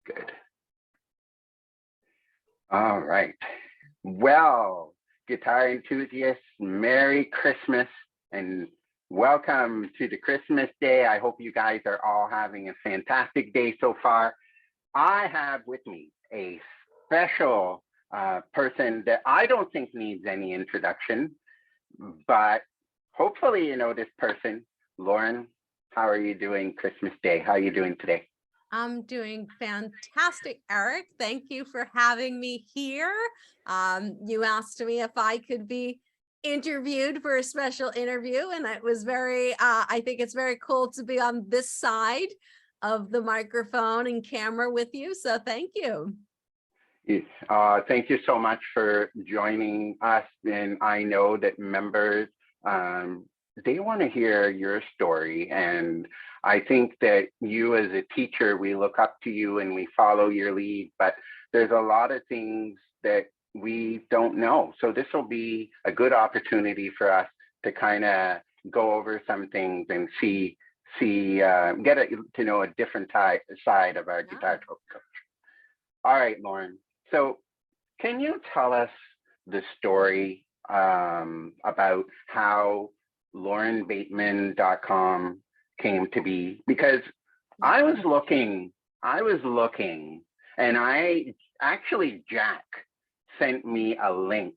Good. All right. Well, guitar enthusiasts, Merry Christmas and welcome to the Christmas day. I hope you guys are all having a fantastic day so far. I have with me a special person that I don't think needs any introduction, but hopefully you know this person. Lauren, how are you doing Christmas Day? How are you doing today? I'm doing fantastic, Eric. Thank you for having me here. You asked me if I could be interviewed for a special interview, and it was I think it's very cool to be on this side of the microphone and camera with you. So thank you. Thank you so much for joining us. And I know that members, they want to hear your story. And I think that you as a teacher, we look up to you and we follow your lead, but there's a lot of things that we don't know. So this will be a good opportunity for us to kind of go over some things and get to know a different side of our guitar coach. All right, Lauren. So can you tell us the story about how laurenbateman.com came to be? Because I was looking, and Jack sent me a link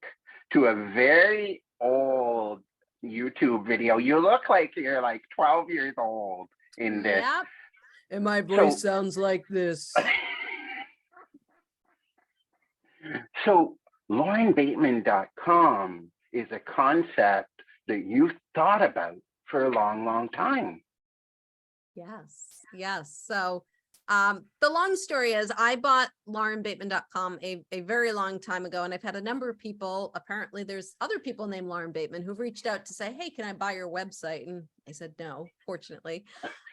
to a very old YouTube video. You look like you're like 12 years old in this. Yep. And my voice sounds like this. So laurenbateman.com is a concept that you've thought about for a long, long time. Yes. So the long story is I bought laurenbateman.com a very long time ago, and I've had a number of people, apparently there's other people named Lauren Bateman who've reached out to say, hey, can I buy your website? And I said, no, fortunately.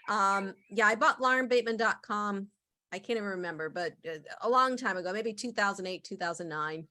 I bought laurenbateman.com. I can't even remember, but a long time ago, maybe 2008, 2009,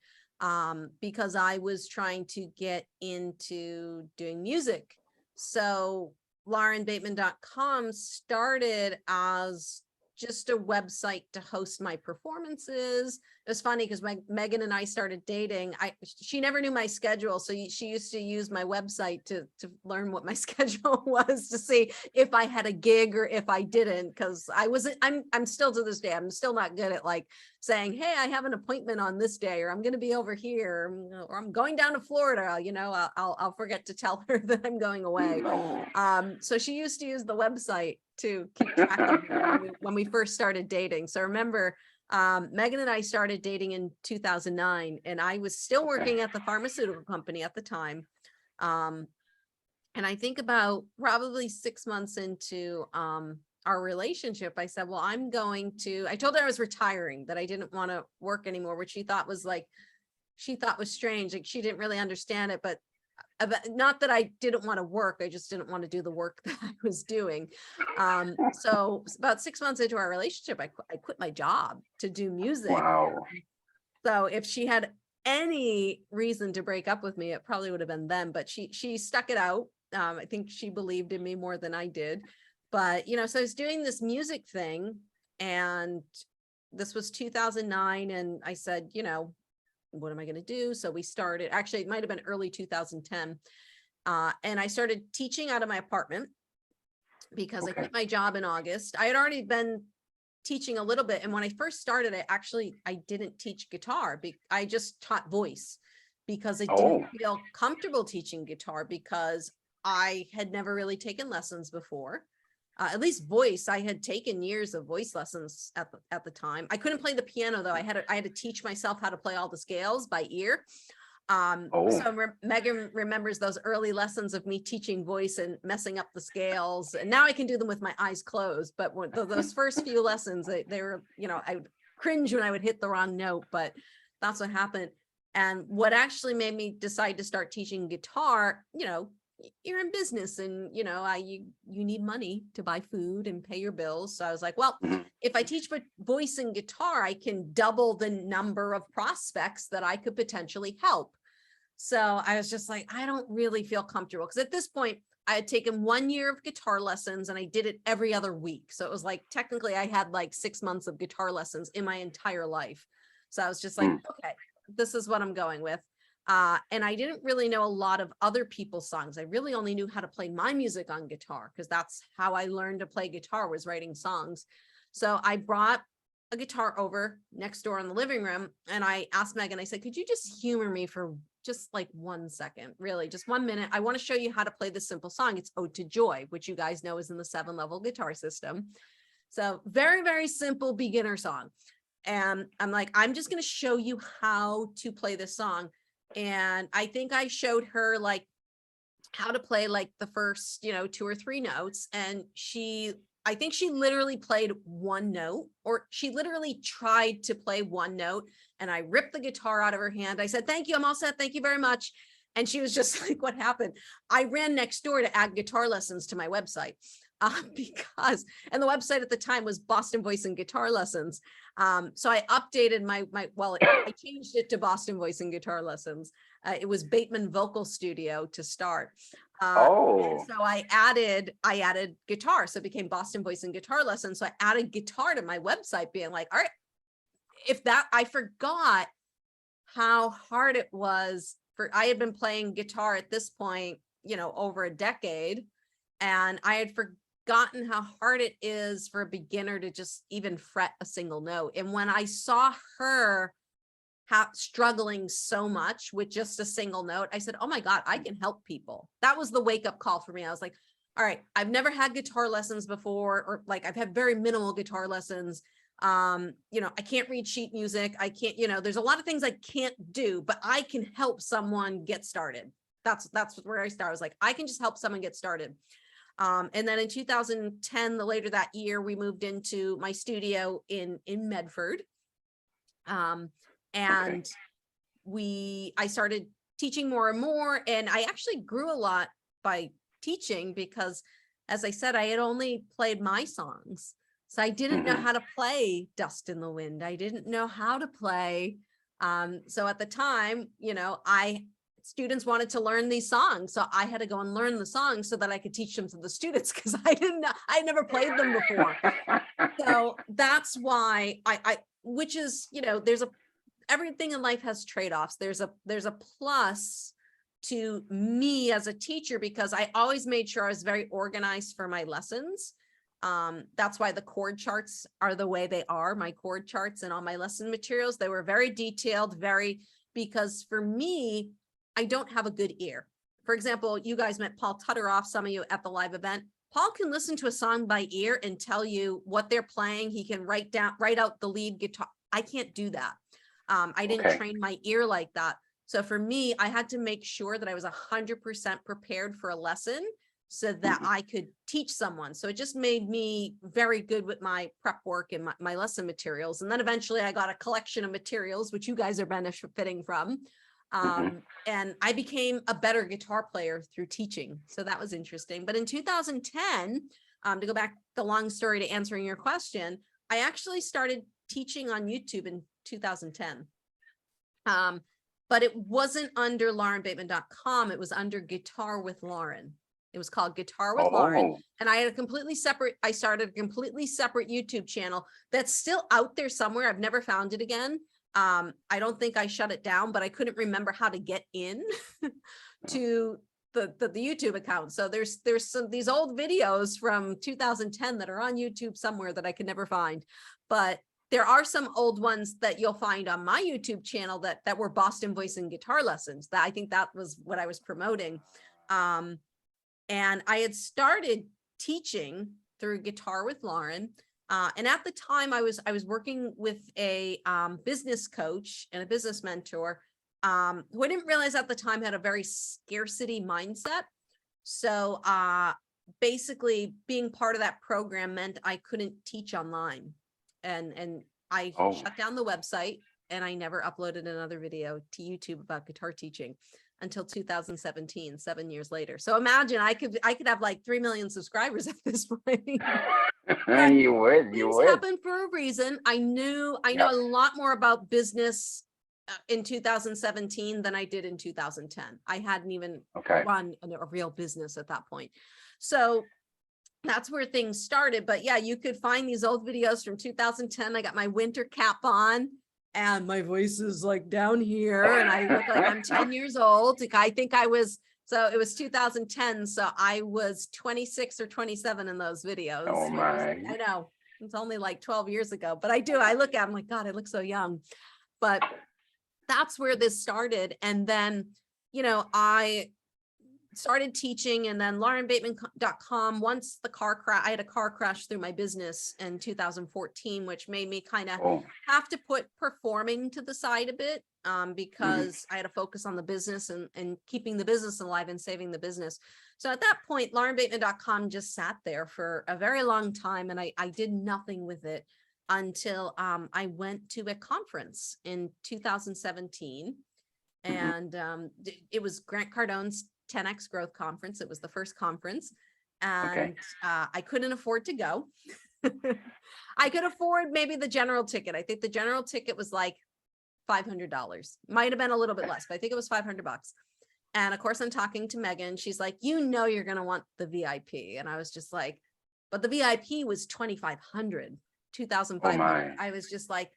because I was trying to get into doing music. So laurenbateman.com started as just a website to host my performances. It was funny because Megan and I started dating. She never knew my schedule, so she used to use my website to learn what my schedule was, to see if I had a gig or if I didn't. Because I'm still to this day, I'm still not good at like saying, hey, I have an appointment on this day, or I'm going to be over here, or I'm going down to Florida. You know, I'll forget to tell her that I'm going away. So she used to use the website to keep track of me when we first started dating. So remember, Megan and I started dating in 2009, and I was still working at the pharmaceutical company at the time. And I think about probably 6 months into our relationship, I said, well, I told her I was retiring, that I didn't want to work anymore, which she thought was strange. Like, she didn't really understand it, but not that I didn't want to work, I just didn't want to do the work that I was doing. So about 6 months into our relationship, I quit my job to do music. Wow. So if she had any reason to break up with me, it probably would have been then, but she stuck it out. I think she believed in me more than I did. But, so I was doing this music thing, and this was 2009. And I said, what am I going to do? So we started, actually, it might've been early 2010. And I started teaching out of my apartment because I quit my job in August. I had already been teaching a little bit. And when I first started, I didn't teach guitar. I just taught voice because I didn't feel comfortable teaching guitar, because I had never really taken lessons before. At least voice, I had taken years of voice lessons at the time. I couldn't play the piano though. I had to teach myself how to play all the scales by ear. So Megan remembers those early lessons of me teaching voice and messing up the scales. And now I can do them with my eyes closed. But those first few lessons, they were, I would cringe when I would hit the wrong note, but that's what happened. And what actually made me decide to start teaching guitar, you're in business, and you need money to buy food and pay your bills. So I was like, well, if I teach voice and guitar, I can double the number of prospects that I could potentially help. So I was just like, I don't really feel comfortable, because at this point I had taken 1 year of guitar lessons and I did it every other week. So it was like, technically I had like 6 months of guitar lessons in my entire life. So I was just like, okay, this is what I'm going with. And I didn't really know a lot of other people's songs. I really only knew how to play my music on guitar because that's how I learned to play guitar, was writing songs. So I brought a guitar over next door in the living room and I asked Megan, I said, could you just humor me for just like 1 second, really just 1 minute. I want to show you how to play this simple song. It's Ode to Joy, which you guys know is in the 7-level guitar system. So very, very simple beginner song. And I'm like, I'm just going to show you how to play this song. And I think I showed her like how to play like the first, 2 or 3 notes. And I think she literally played 1 note, or she literally tried to play 1 note. And I ripped the guitar out of her hand. I said, thank you, I'm all set. Thank you very much. And she was just like, what happened? I ran next door to add guitar lessons to my website and the website at the time was Boston Voice and Guitar Lessons. So I updated I changed it to Boston Voice and Guitar Lessons. It was Bateman Vocal Studio to start. And so I added guitar. So it became Boston Voice and Guitar Lessons. So I added guitar to my website, being like, all right, I forgot how hard it was I had been playing guitar at this point, over a decade. And I had forgotten how hard it is for a beginner to just even fret a single note. And when I saw her struggling so much with just a single note, I said, oh my God, I can help people. That was the wake up call for me. I was like, all right, I've never had guitar lessons before, or like I've had very minimal guitar lessons. I can't read sheet music. I can't, there's a lot of things I can't do, but I can help someone get started. That's where I started. I was like, I can just help someone get started. And then in 2010, later that year, we moved into my studio in Medford. And I started teaching more and more, and I actually grew a lot by teaching because, as I said, I had only played my songs. So I didn't know how to play Dust in the Wind. I didn't know how to play. So at the time, students wanted to learn these songs. So I had to go and learn the songs so that I could teach them to the students, because I never played them before. So that's why which is, everything in life has trade-offs. There's a plus to me as a teacher, because I always made sure I was very organized for my lessons. That's why the chord charts are the way they are. My chord charts and all my lesson materials, they were very detailed, because for me, I don't have a good ear. For example, you guys met Paul Tutteroff, some of you at the live event. Paul can listen to a song by ear and tell you what they're playing. He can write out the lead guitar. I can't do that. I didn't train my ear like that. So for me, I had to make sure that I was 100% prepared for a lesson so that I could teach someone. So it just made me very good with my prep work and my lesson materials. And then eventually I got a collection of materials, which you guys are benefiting from. And I became a better guitar player through teaching. So that was interesting. But in 2010, to go back the long story to answering your question, I actually started teaching on YouTube in 2010. But it wasn't under laurenbateman.com. It was under Guitar with Lauren. It was called Guitar with Lauren. And I started a completely separate YouTube channel that's still out there somewhere. I've never found it again. I don't think I shut it down, but I couldn't remember how to get in to the YouTube account. So there's these old videos from 2010 that are on YouTube somewhere that I could never find. But there are some old ones that you'll find on my YouTube channel that were Boston Voice and Guitar Lessons. That I think that was what I was promoting. And I had started teaching through Guitar with Lauren. And at the time I was working with a business coach and a business mentor who I didn't realize at the time had a very scarcity mindset. So basically being part of that program meant I couldn't teach online. And I shut down the website, and I never uploaded another video to YouTube about guitar teaching until 2017, 7 years later. So imagine I could have like 3 million subscribers at this point. You would. Happen for a reason. I know a lot more about business in 2017 than I did in 2010. I hadn't even Okay. run a real business at that point. So that's where things started. But yeah, you could find these old videos from 2010. I got my winter cap on and my voice is like down here and I look like I'm 10 years old. Like, I think I was, so it was 2010. So I was 26 or 27 in those videos. Oh my. I know it's only like 12 years ago, but I look at, I'm like, God, I look so young. But that's where this started. And then, you know, I started teaching, and then laurenbateman.com, once the car crash, I had a car crash through my business in 2014, which made me kind of have to put performing to the side a bit, because I had to focus on the business and keeping the business alive and saving the business. So at that point, laurenbateman.com just sat there for a very long time, and I did nothing with it until I went to a conference in 2017, and it was Grant Cardone's 10X Growth Conference. It was the first conference, and I couldn't afford to go. I could afford maybe the general ticket. I think the general ticket was like $500. Might have been a little bit less, but I think it was $500. And of course, I'm talking to Megan. She's like, you know, you're going to want the VIP. And I was just like, but the VIP was 2,500, 2,500. I was just like,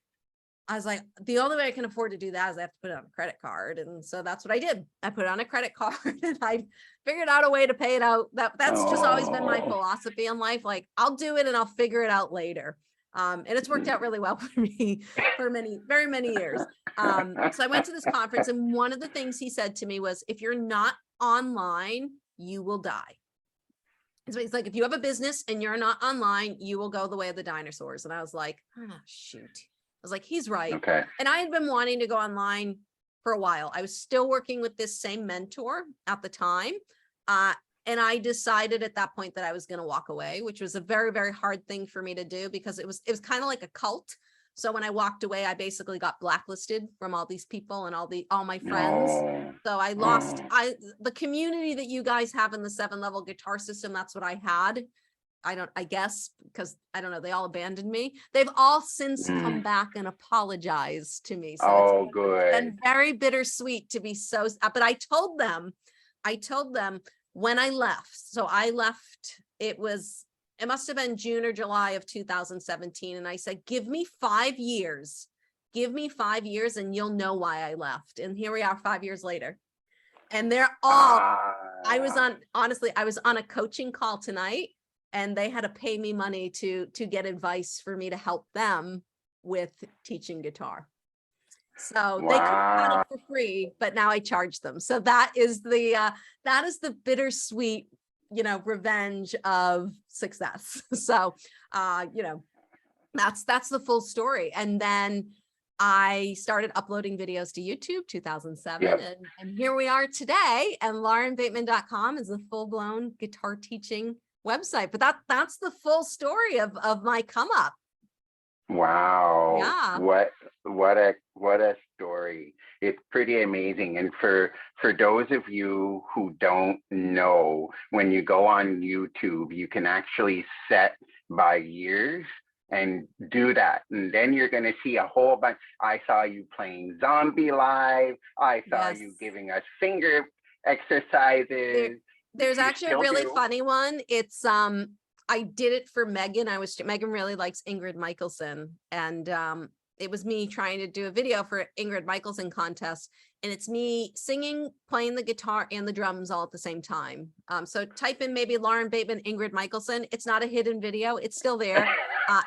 the only way I can afford to do that is I have to put it on a credit card. And so that's what I did. I put it on a credit card and I figured out a way to pay it out. That's just always been my philosophy in life. Like, I'll do it and I'll figure it out later. And it's worked out really well for me for very many years. So I went to this conference, and one of the things he said to me was, if you're not online, you will die. So it's like, if you have a business and you're not online, you will go the way of the dinosaurs. And I was like, oh, shoot. I was like, he's right. Okay. And I had been wanting to go online for a while. I was still working with this same mentor at the time. And I decided at that point that I was going to walk away, which was a very, very hard thing for me to do, because it was kind of like a cult. So when I walked away, I basically got blacklisted from all these people and all my friends. So I lost the community that you guys have in the 7-level guitar system. That's what I had. I guess, because I don't know, they all abandoned me. They've all since come back and apologized to me. So it's been very bittersweet to be so, but I told them when I left. So I left, it must have been June or July of 2017. And I said, give me 5 years, and you'll know why I left. And here we are 5 years later. And they're all, I was on a coaching call tonight, and they had to pay me money to get advice for me to help them with teaching guitar. So they could have had it for free, but now I charge them. So that is the bittersweet, you know, revenge of success. So, you know, that's the full story. And then I started uploading videos to YouTube 2007, and here we are today. And laurenbateman.com is a full-blown guitar teaching website. But that's the full story of my come up. Wow. Yeah. What a story. It's pretty amazing. And for those of you who don't know, when you go on YouTube, you can actually set by years and do that. And then you're going to see a whole bunch. I saw you playing Zombie live. I saw you giving us finger exercises. There's actually a really funny one. It's I did it for Megan. Megan really likes Ingrid Michaelson, and it was me trying to do a video for Ingrid Michaelson contest, and it's me singing, playing the guitar and the drums all at the same time. So type in maybe Lauren Bateman, Ingrid Michaelson. It's not a hidden video. It's still there.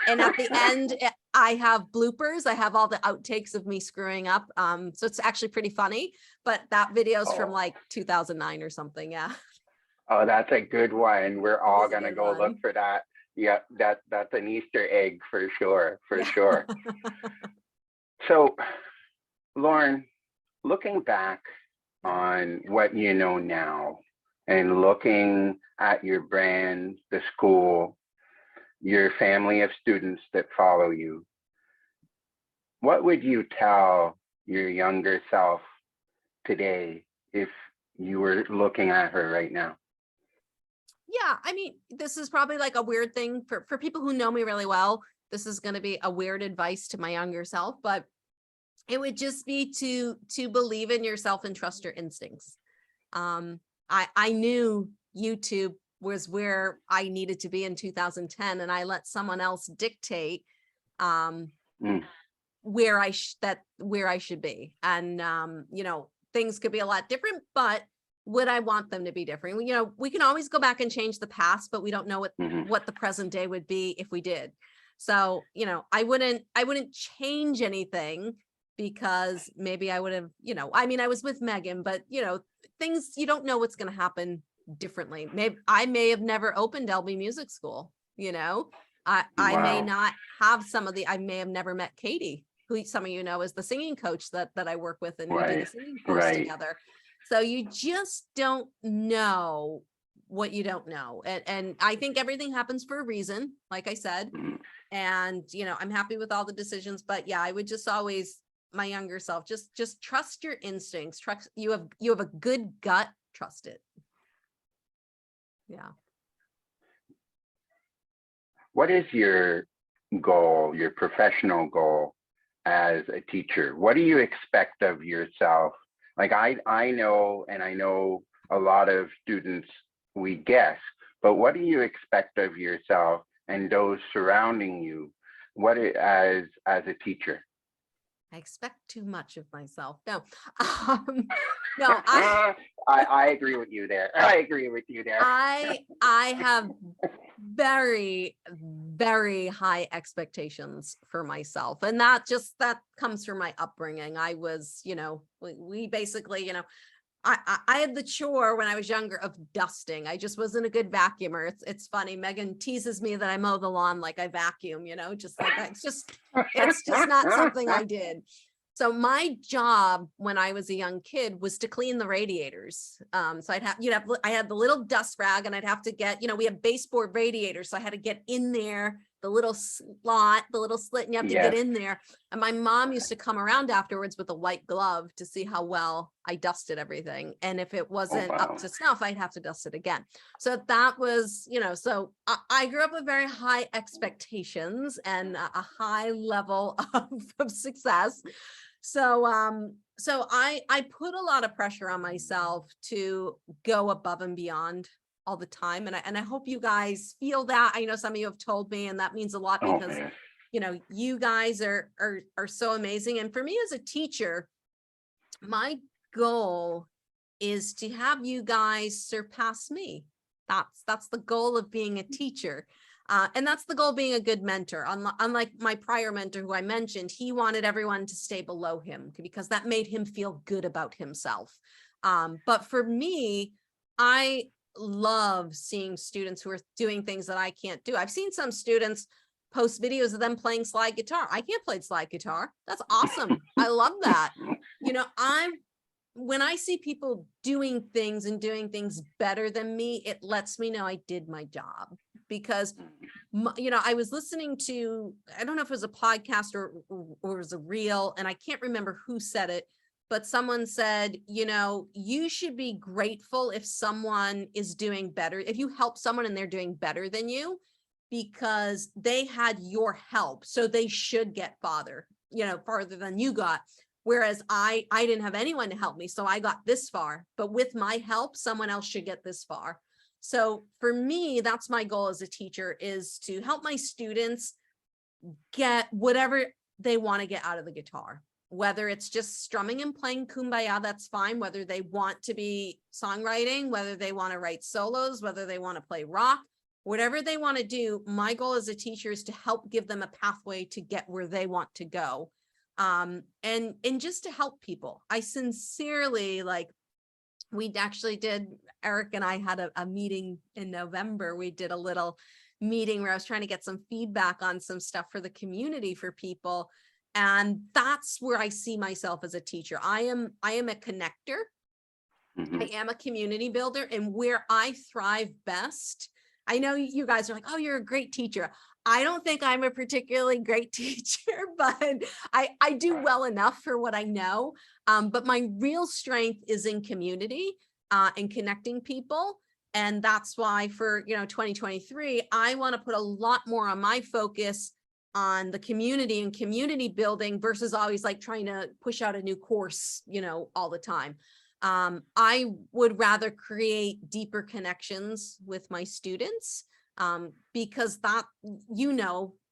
And at the end, I have bloopers. I have all the outtakes of me screwing up. So it's actually pretty funny, but that video's from like 2009 or something. Yeah. Oh, that's a good one. We're all going to go look for that. Yeah, that's an Easter egg for sure, sure. So, Lauren, looking back on what you know now and looking at your brand, the school, your family of students that follow you, what would you tell your younger self today if you were looking at her right now? Yeah, I mean, this is probably like a weird thing for people who know me really well. This is going to be a weird advice to my younger self, but it would just be to believe in yourself and trust your instincts. I knew YouTube was where I needed to be in 2010, and I let someone else dictate Mm. where I should be. And you know, things could be a lot different, but would I want them to be different? You know, we can always go back and change the past, but we don't know what the present day would be if we did. So, you know, I wouldn't change anything, because maybe I would have, you know, I mean, I was with Megan, but you know, things, you don't know what's going to happen differently. Maybe I may have never opened LB Music School, you know, I may Wow. not have I may have never met Katie, who some of you know is the singing coach that I work with, and we do the Right. singing course Right. together. So you just don't know what you don't know. And I think everything happens for a reason, like I said. Mm. And, you know, I'm happy with all the decisions, but yeah, I would just always, my younger self, just trust your instincts. Trust, you have a good gut, trust it. Yeah. What is your goal, your professional goal as a teacher? What do you expect of yourself? Like I know, and I know a lot of students, we guess, but what do you expect of yourself and those surrounding you? As a teacher? I expect too much of myself. No, no, I agree with you there. I agree with you there. I have very, very high expectations for myself. And that comes from my upbringing. I was, you know, we basically, you know, I had the chore when I was younger of dusting. I just wasn't a good vacuumer. It's funny. Megan teases me that I mow the lawn like I vacuum, you know, just like it's just not something I did. So my job when I was a young kid was to clean the radiators. So I had the little dust rag, and I'd have to get, you know, we have baseboard radiators. So I had to get in there, the little slot, the little slit, and you have to get in there. And my mom used to come around afterwards with a white glove to see how well I dusted everything. And if it wasn't up to snuff, I'd have to dust it again. So that was, you know, so I grew up with very high expectations and a high level of success. So, so I put a lot of pressure on myself to go above and beyond all the time. And I hope you guys feel that. I know some of you have told me, and that means a lot, because, you know, you guys are so amazing. And for me as a teacher, my goal is to have you guys surpass me. That's the goal of being a teacher. And that's the goal of being a good mentor. Unlike my prior mentor who I mentioned, he wanted everyone to stay below him because that made him feel good about himself. But for me, I love seeing students who are doing things that I can't do. I've seen some students post videos of them playing slide guitar. I can't play slide guitar. That's awesome. I love that. You know, when I see people doing things and doing things better than me, it lets me know I did my job. Because, you know, I was listening to, I don't know if it was a podcast or it was a reel, and I can't remember who said it, but someone said, you know, you should be grateful if someone is doing better, if you help someone and they're doing better than you, because they had your help. So they should get farther than you got. Whereas I didn't have anyone to help me. So I got this far, but with my help, someone else should get this far. So for me, that's my goal as a teacher, is to help my students get whatever they want to get out of the guitar. Whether it's just strumming and playing Kumbaya, that's fine. Whether they want to be songwriting, whether they want to write solos, whether they want to play rock, whatever they want to do, my goal as a teacher is to help give them a pathway to get where they want to go. And just to help people. I sincerely, we actually did, Eric and I had a meeting in November. We did a little meeting where I was trying to get some feedback on some stuff for the community for people. And that's where I see myself as a teacher. I am a connector. I am a community builder, and where I thrive best. I know you guys are like, oh, you're a great teacher. I don't think I'm a particularly great teacher, but I do well enough for what I know. But my real strength is in community and connecting people. And that's why for, 2023, I want to put a lot more on my focus on the community and community building versus always like trying to push out a new course, all the time. I would rather create deeper connections with my students, because that,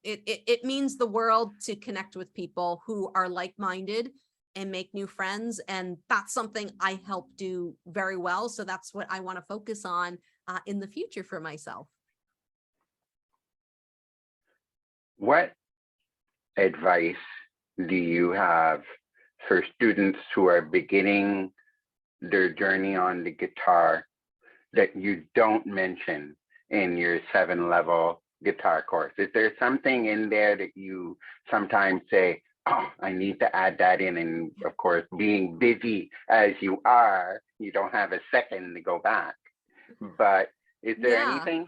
it means the world to connect with people who are like-minded and make new friends. And that's something I help do very well. So that's what I want to focus on in the future for myself. What advice do you have for students who are beginning their journey on the guitar that you don't mention in your 7-level guitar course? Is there something in there that you sometimes say, oh, I need to add that in? And of course, being busy as you are, you don't have a second to go back. But is there anything?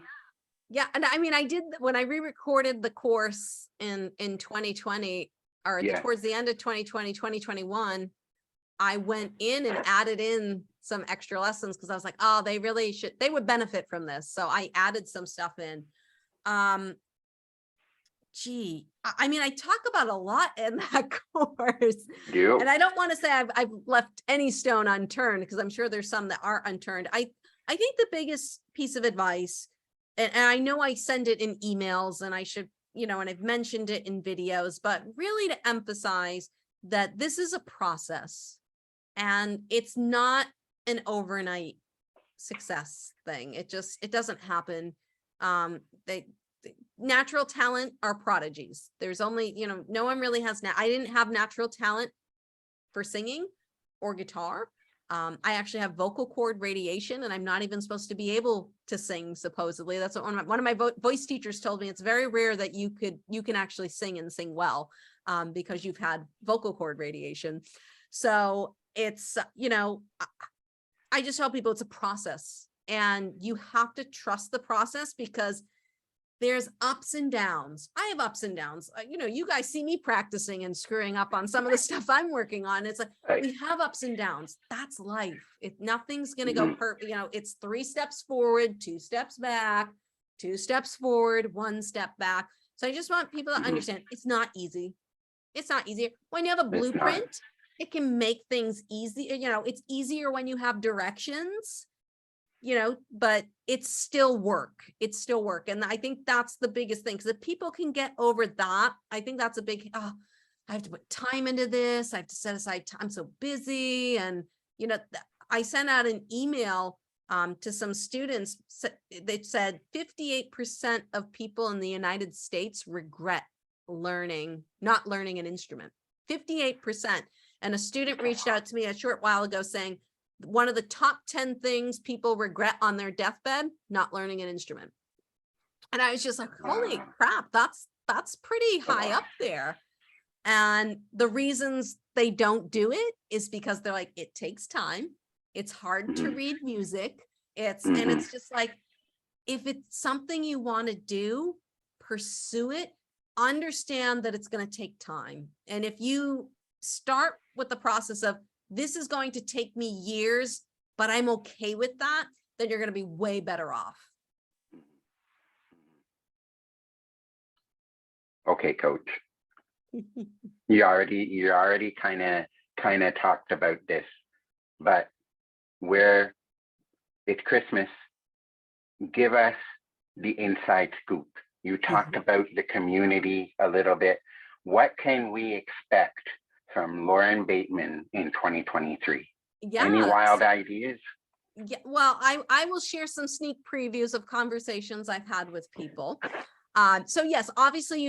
Yeah. And I mean, I did, when I re-recorded the course in 2020, or towards the end of 2020, 2021, I went in and added in some extra lessons because I was like, oh, they would benefit from this. So I added some stuff in. I mean, I talk about a lot in that course. And I don't want to say I've left any stone unturned, because I'm sure there's some that are unturned. I think the biggest piece of advice, and I know I send it in emails and I should, and I've mentioned it in videos, but really to emphasize that this is a process and it's not an overnight success thing. It doesn't happen. Natural talent are prodigies. There's only, no one really has, I didn't have natural talent for singing or guitar. I actually have vocal cord radiation, and I'm not even supposed to be able to sing, supposedly. That's what one of my voice teachers told me. It's very rare that you can actually sing and sing well, because you've had vocal cord radiation. So it's, I just tell people it's a process, and you have to trust the process, because there's ups and downs. I have ups and downs. You guys see me practicing and screwing up on some of the stuff I'm working on. It's like, we have ups and downs. That's life. Nothing's going to go perfect. It's 3 steps forward, 2 steps back, 2 steps forward, 1 step back. So I just want people to understand it's not easy. It's not easy. When you have a blueprint, it can make things easy. It's easier when you have directions, but it's still work. It's still work. And I think that's the biggest thing, because if people can get over that, I think that's a big, I have to put time into this. I have to set aside time. I'm so busy. And, I sent out an email to some students. They said 58% of people in the United States regret not learning an instrument. 58%. And a student reached out to me a short while ago saying, one of the top 10 things people regret on their deathbed, not learning an instrument. And I was just like, holy crap, that's pretty high up there. And the reasons they don't do it is because they're like, it takes time. It's hard to read music. And it's just like, if it's something you want to do, pursue it, understand that it's going to take time. And if you start with the process of, this is going to take me years, but I'm okay with that, then you're going to be way better off. Okay, Coach. You already kind of talked about this, but where it's Christmas, give us the inside scoop. You talked about the community a little bit. What can we expect from Lauren Bateman in 2023? Any wild ideas? Yeah, well, I will share some sneak previews of conversations I've had with people. So yes, obviously,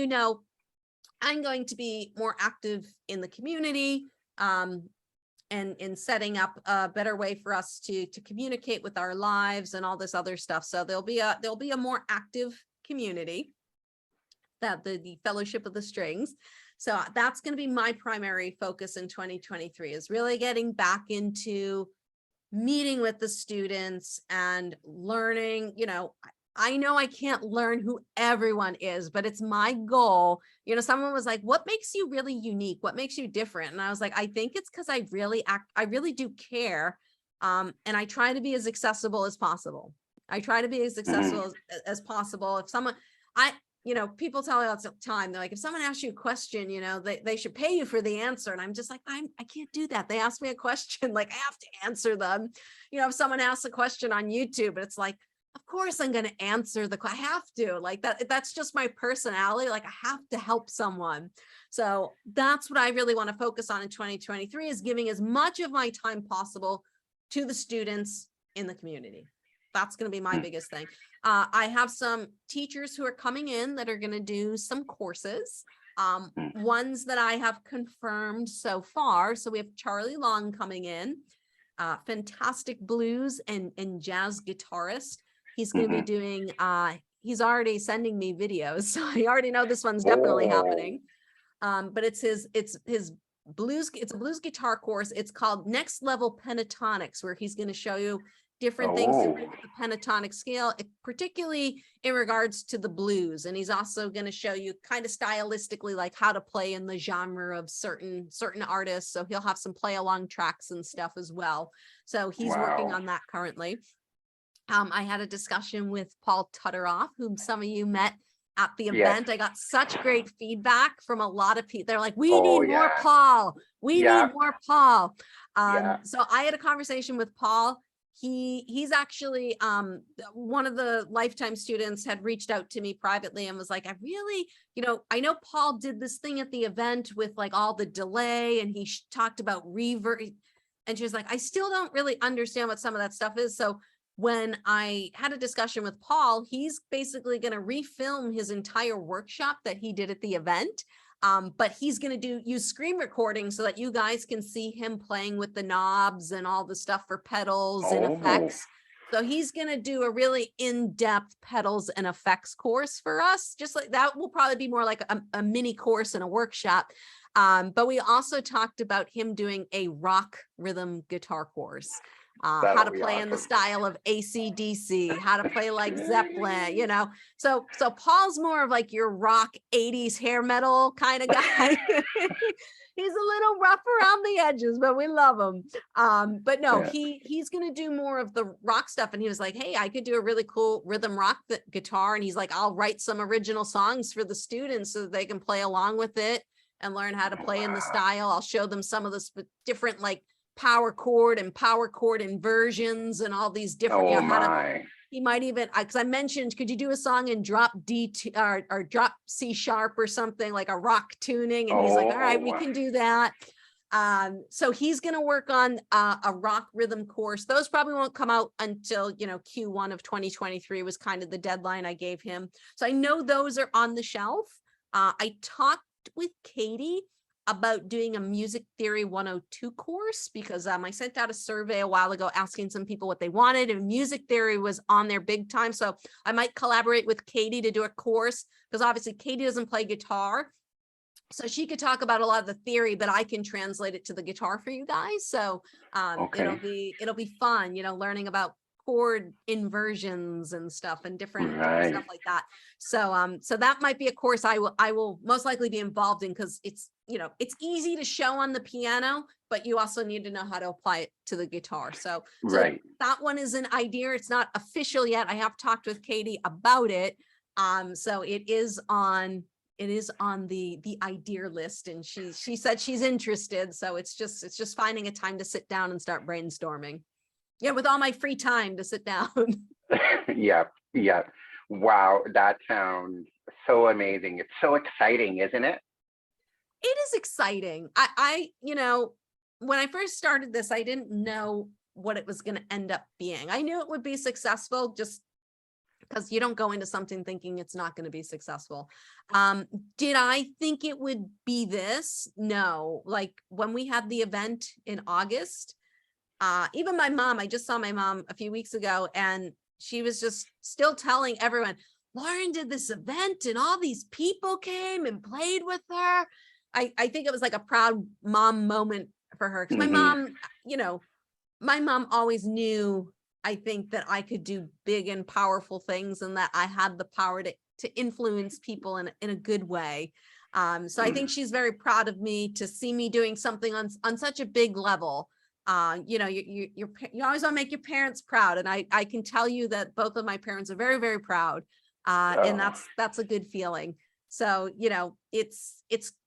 I'm going to be more active in the community, and in setting up a better way for us to communicate with our lives and all this other stuff. So there'll be a more active community, that the Fellowship of the Strings. So that's going to be my primary focus in 2023, is really getting back into meeting with the students and learning. I know I can't learn who everyone is, but it's my goal. Someone was like, what makes you really unique? What makes you different? And I was like, I think it's because I really do care. And I try to be as accessible as possible. As possible. If someone, people tell me all the time, they're like, if someone asks you a question, they should pay you for the answer. And I'm just like, I can't do that. They ask me a question, like I have to answer them. If someone asks a question on YouTube, it's like, of course I'm going to answer I have to, like that's just my personality. Like I have to help someone. So that's what I really want to focus on in 2023, is giving as much of my time possible to the students in the community. That's going to be my biggest thing. I have some teachers who are coming in that are going to do some courses, ones that I have confirmed so far. So we have Charlie Long coming in, fantastic blues and jazz guitarist. He's going to be doing, he's already sending me videos, so I already know this one's definitely happening. But it's his blues, it's a blues guitar course. It's called Next Level Pentatonics, where he's going to show you different things to do with the pentatonic scale, particularly in regards to the blues. And he's also going to show you kind of stylistically, like how to play in the genre of certain artists. So he'll have some play along tracks and stuff as well. So he's working on that currently. I had a discussion with Paul Tutteroff, whom some of you met at the event. I got such great feedback from a lot of people. They're like, we need more Paul. We need more Paul. So I had a conversation with Paul. He's actually one of the lifetime students had reached out to me privately and was like, I really, I know Paul did this thing at the event with like all the delay, and he talked about reverb, and she was like, I still don't really understand what some of that stuff is. So when I had a discussion with Paul, he's basically going to refilm his entire workshop that he did at the event. But he's going to use screen recording so that you guys can see him playing with the knobs and all the stuff for pedals and effects. So he's going to do a really in-depth pedals and effects course for us. Just like that will probably be more like a mini course and a workshop. But we also talked about him doing a rock rhythm guitar course. How to play in the style of AC/DC, how to play like Zeppelin, So Paul's more of like your rock 80s hair metal kind of guy. He's a little rough around the edges, but we love him. But no, he's going to do more of the rock stuff. And he was like, hey, I could do a really cool rhythm rock guitar. And he's like, I'll write some original songs for the students so that they can play along with it and learn how to play in the style. I'll show them some of the different like power chord inversions and all these different, he might even, because I mentioned, could you do a song in drop D or drop C sharp or something like a rock tuning? And he's like, all right, we can do that. So he's going to work on a rock rhythm course. Those probably won't come out until, Q1 of 2023 was kind of the deadline I gave him. So I know those are on the shelf. I talked with Katie about doing a music theory 102 course, because I sent out a survey a while ago asking some people what they wanted, and music theory was on there big time. So I might collaborate with Katie to do a course, because obviously Katie doesn't play guitar. So she could talk about a lot of the theory, but I can translate it to the guitar for you guys. So it'll be fun, learning about chord inversions and stuff and different stuff like that. So so that might be a course I will most likely be involved in, because it's it's easy to show on the piano, but you also need to know how to apply it to the guitar. So that one is an idea. It's not official yet. I have talked with Katie about it. So it is on the idea list, and she said she's interested. So it's just finding a time to sit down and start brainstorming. Yeah, with all my free time to sit down. Yeah. Wow, that sounds so amazing. It's so exciting, isn't it? It is exciting. I when I first started this, I didn't know what it was going to end up being. I knew it would be successful, just because you don't go into something thinking it's not going to be successful. Did I think it would be this? No. Like when we had the event in August, even my mom, I just saw my mom a few weeks ago, and she was just still telling everyone, Lauren did this event and all these people came and played with her. I think it was like a proud mom moment for her, because my mom, my mom always knew, I think, that I could do big and powerful things, and that I had the power to influence people in a good way. So I think she's very proud of me to see me doing something on such a big level. You always want to make your parents proud. And I can tell you that both of my parents are very, very proud. And Oh, that's a good feeling. So, you know, it's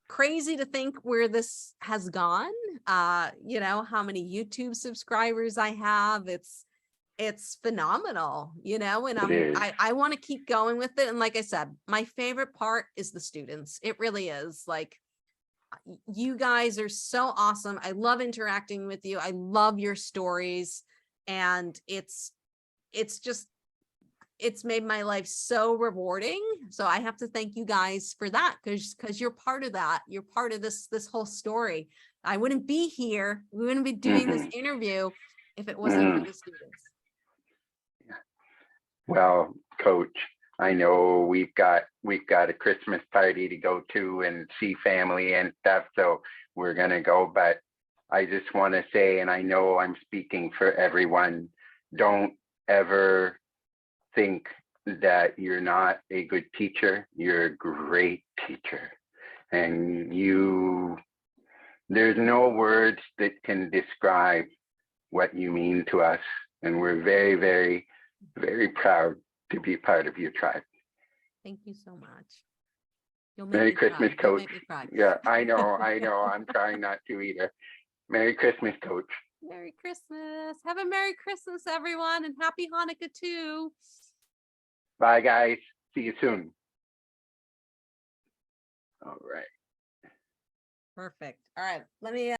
crazy to think where this has gone. You know, how many YouTube subscribers I have. It's phenomenal, you know, and it is. I want to keep going with it. And like I said, my favorite part is the students. It really is. Like, you guys are so awesome. I love interacting with you. I love your stories. And it's made my life so rewarding. So I have to thank you guys for that, because you're part of that. You're part of this whole story. I wouldn't be here. We wouldn't be doing this interview if it wasn't for the students. Well, Coach, I know we've got a Christmas party to go to and see family and stuff, so we're gonna go. But I just want to say, and I know I'm speaking for everyone, don't ever think that you're not a good teacher. You're a great teacher, and there's no words that can describe what you mean to us, and we're very, very, very proud to be part of your tribe. Thank you so much. You'll make Merry me Christmas, cry. You'll Coach. make me cry. Yeah, I know. I'm trying not to either. Merry Christmas, Coach. Merry Christmas. Have a Merry Christmas, everyone, and Happy Hanukkah too. Bye, guys. See you soon. All right. Perfect. All right. Let me